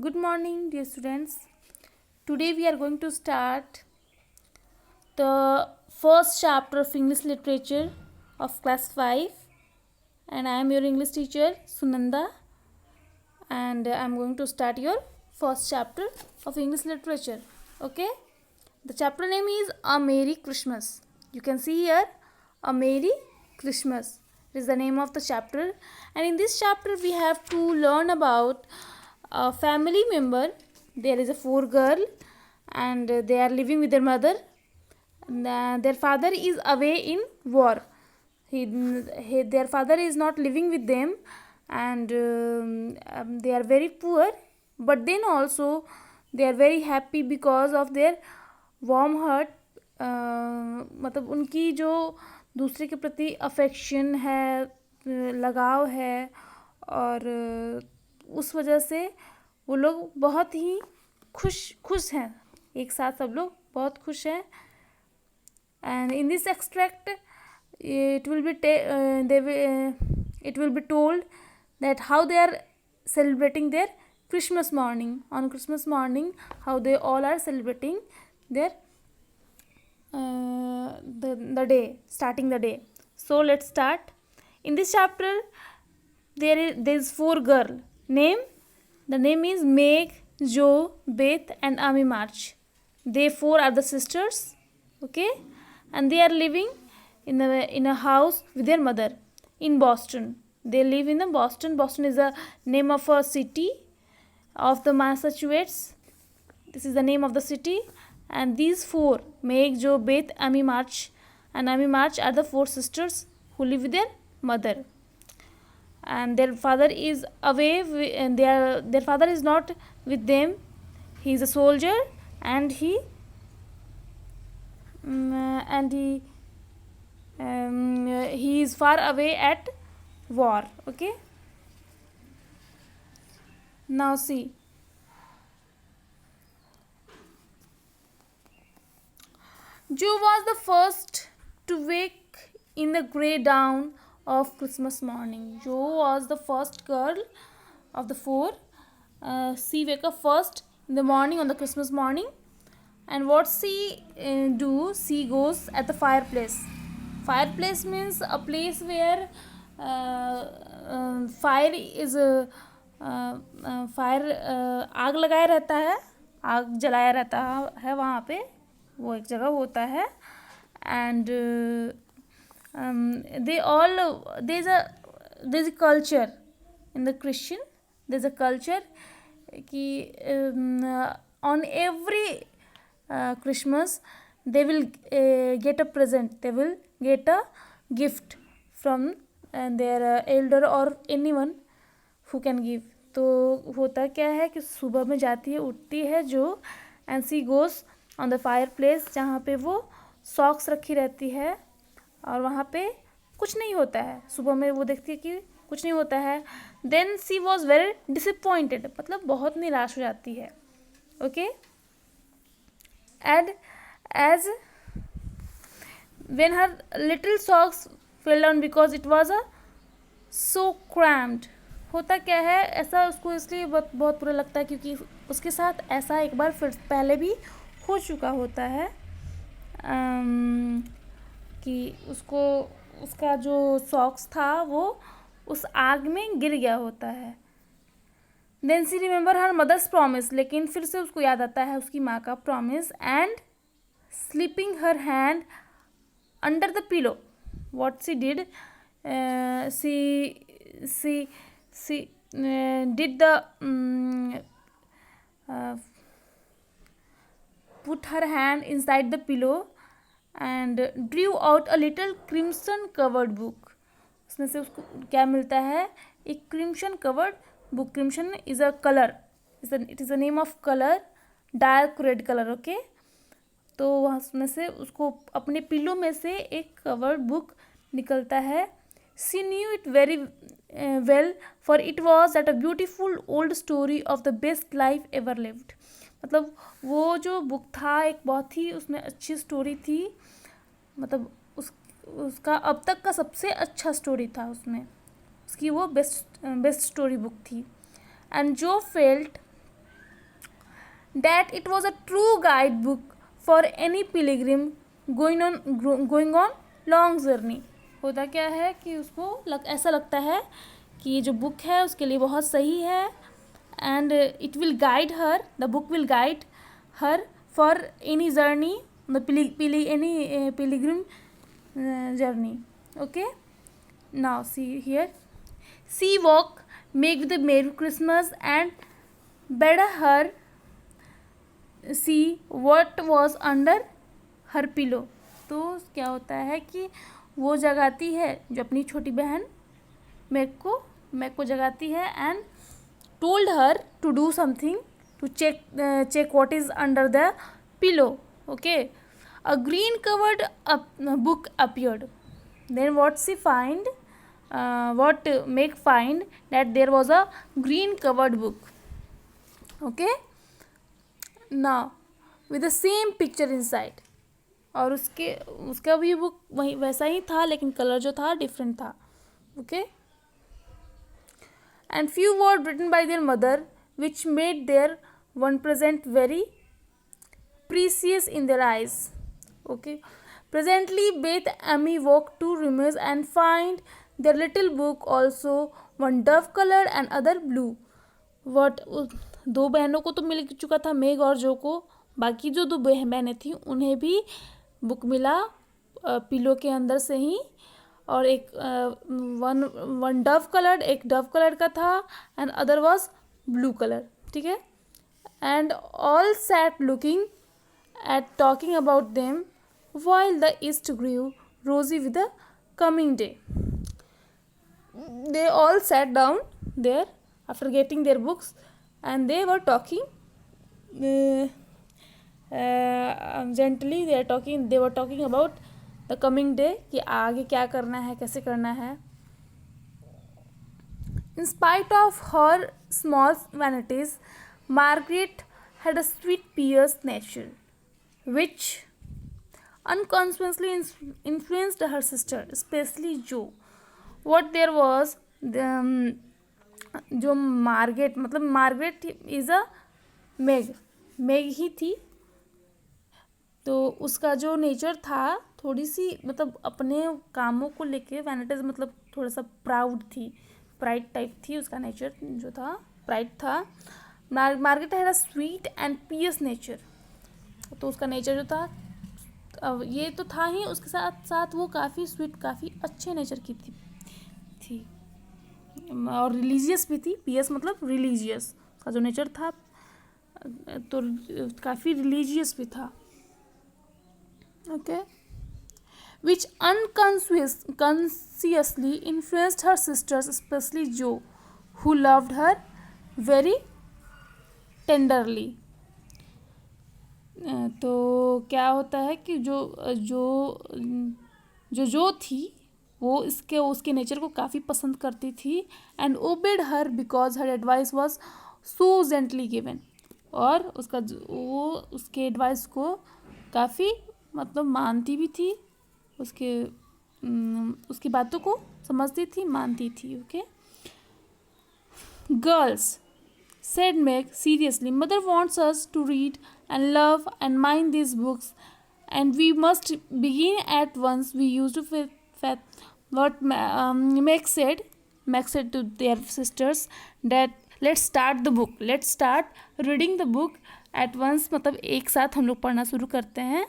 Good morning, dear students. Today we are going to start the first chapter of English literature of class 5, and I am your English teacher Sunanda, and I am going to start your first chapter of English literature. Okay, the chapter name is A Merry Christmas. You can see here A Merry Christmas is the name of the chapter, and in this chapter we have to learn about a family member. There is a 4 girl and they are living with their mother. Their father is away in war. Their father is not living with them, and they are very poor, but then also they are very happy because of their warm heart. मतलब उनकी जो दूसरे के प्रति affection है, लगाव है, और उस वजह से वो लोग बहुत ही खुश हैं, एक साथ सब लोग बहुत खुश हैं. And in this extract it will be told that how they are celebrating their Christmas morning. On Christmas morning, how they all are celebrating their the day, starting the day. So let's start. In this chapter there is 4 girl. The name is Meg, Jo, Beth and Ami March. They 4 are the sisters. Okay, and they are living in a house with their mother in Boston. They live in the Boston. Boston is the name of a city of the Massachusetts. This is the name of the city. And these 4, Meg, Jo, Beth, Ami March and Ami March, are the 4 sisters who live with their mother. And their father is away, and their father is not with them. He is a soldier, and he is far away at war. Okay, now see, Jo was the first to wake in the grey dawn of Christmas morning. Jo was the first girl of the 4. She wake up first in the morning, on the Christmas morning. And what she do? She goes at the fireplace. Fireplace means a place where fire is आग लगाया रहता है, आग जलाया रहता है वहाँ पे, वो एक जगह होता है. And there's a culture in the Christian. There's a culture कि on every Christmas they will get a present. They will get a gift from their elder or anyone who can give. तो होता क्या है कि सुबह में जाती है, उठती है जो, and she goes on the fireplace, जहाँ पे वो सॉक्स रखी रहती है और वहाँ पे कुछ नहीं होता है. सुबह में वो देखती है कि कुछ नहीं होता है. Then she was very disappointed, मतलब बहुत निराश हो जाती है. Okay, and as when her little socks fell down because it was so cramped. होता क्या है, ऐसा उसको इसलिए बहुत बुरा लगता है क्योंकि उसके साथ ऐसा एक बार फिर पहले भी हो चुका होता है कि उसका जो सॉक्स था वो उस आग में गिर गया होता है. Then she remember her mother's promise, लेकिन फिर से उसको याद आता है उसकी माँ का promise, and slipping her hand under the pillow, what she did, she did the put her hand inside the pillow and drew out a little crimson covered book. उसमें से उसको क्या मिलता है? एक crimson covered book. Crimson is a color. It is a name of color, dark red color. Okay, तो वहाँ उसमें से उसको अपने पिलो में से एक कवर्ड बुक निकलता है. She knew it very well, for it was that a beautiful old story of the best life ever lived. मतलब वो जो बुक था एक बहुत ही उसमें अच्छी स्टोरी थी, मतलब उसका अब तक का सबसे अच्छा स्टोरी था उसकी वो बेस्ट स्टोरी बुक थी. And Jo felt that it was a true guidebook for any pilgrim going on long journey. होता क्या है कि उसको ऐसा लगता है कि ये जो बुक है उसके लिए बहुत सही है, and it will guide her, the book will guide her for any journey, any pilgrim journey. Okay, now see here, she woke make with a Merry Christmas and bade her see what was under her pillow. तो क्या होता है कि वो जगाती है जो अपनी छोटी बहन मैग को जगाती है and told her to do something to check what is under the pillow. Okay, a green covered book appeared. Then what she find, what Meg find that there was a green covered book. Okay, now with the same picture inside. और उसका भी book वही वैसा ही था लेकिन colour जो था different था. Okay, and few words written by their mother which made their one present very precious in their eyes. Okay, presently Beth Amy woke to rummage and find their little book, also one dove color and other blue. What दो बहनों को तो मिल चुका था, मेग और जो को. बाकी जो दो बहनें थी उन्हें भी बुक मिला पिलो के अंदर से ही. और एक वन डव कलर, एक डव कलर का था and other was blue colour. ठीक है, and all sat looking at talking about them while the east grew rosy with the coming day. They all sat down there after getting their books and they were talking gently. They were talking about the coming day कि आगे क्या करना है, कैसे करना है. In spite of her small vanities, Margaret had a sweet pious nature which unconsciously influenced her sister, especially Jo. What there was, जो Margaret मतलब मार्गरेट इज़ अ मेग ही थी. तो उसका जो नेचर था थोड़ी सी मतलब अपने कामों को लेके वैनिटीज मतलब थोड़ा सा प्राइड टाइप थी. उसका नेचर जो था प्राइड था. Margaret had a sweet and Paes nature. तो उसका नेचर जो था अब ये तो था ही, उसके साथ साथ वो काफ़ी स्वीट, काफ़ी अच्छे नेचर की थी और रिलीजियस भी थी. पियस मतलब रिलीजियस, का जो नेचर था तो काफ़ी रिलीजियस भी था. Okay, which unconsciously influenced her sisters, especially Jo, who loved her very tenderly. तो क्या होता है कि जो थी वो उसके नेचर को काफ़ी पसंद करती थी. And obeyed her because her advice was so gently given. और वो उसके एडवाइस को काफ़ी मतलब मानती भी थी, उसकी बातों को समझती थी, मानती थी. Okay, girls, said Meg seriously, mother wants us to read and love and mind these books, and we must begin at once. We used to what Meg said to their sisters that let's start the book, let's start reading the book at once. मतलब एक साथ हम लोग पढ़ना शुरू करते हैं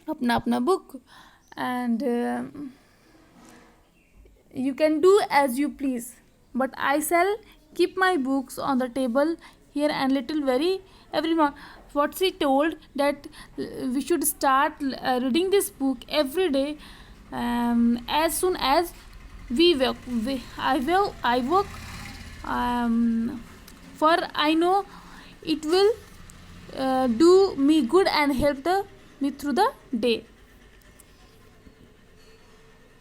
अपना book. and you can do as you please, but I shall keep my books on the table here and every month. What she told that we should start reading this book every day as soon as we work. I work for I know it will do me good and help me through the day.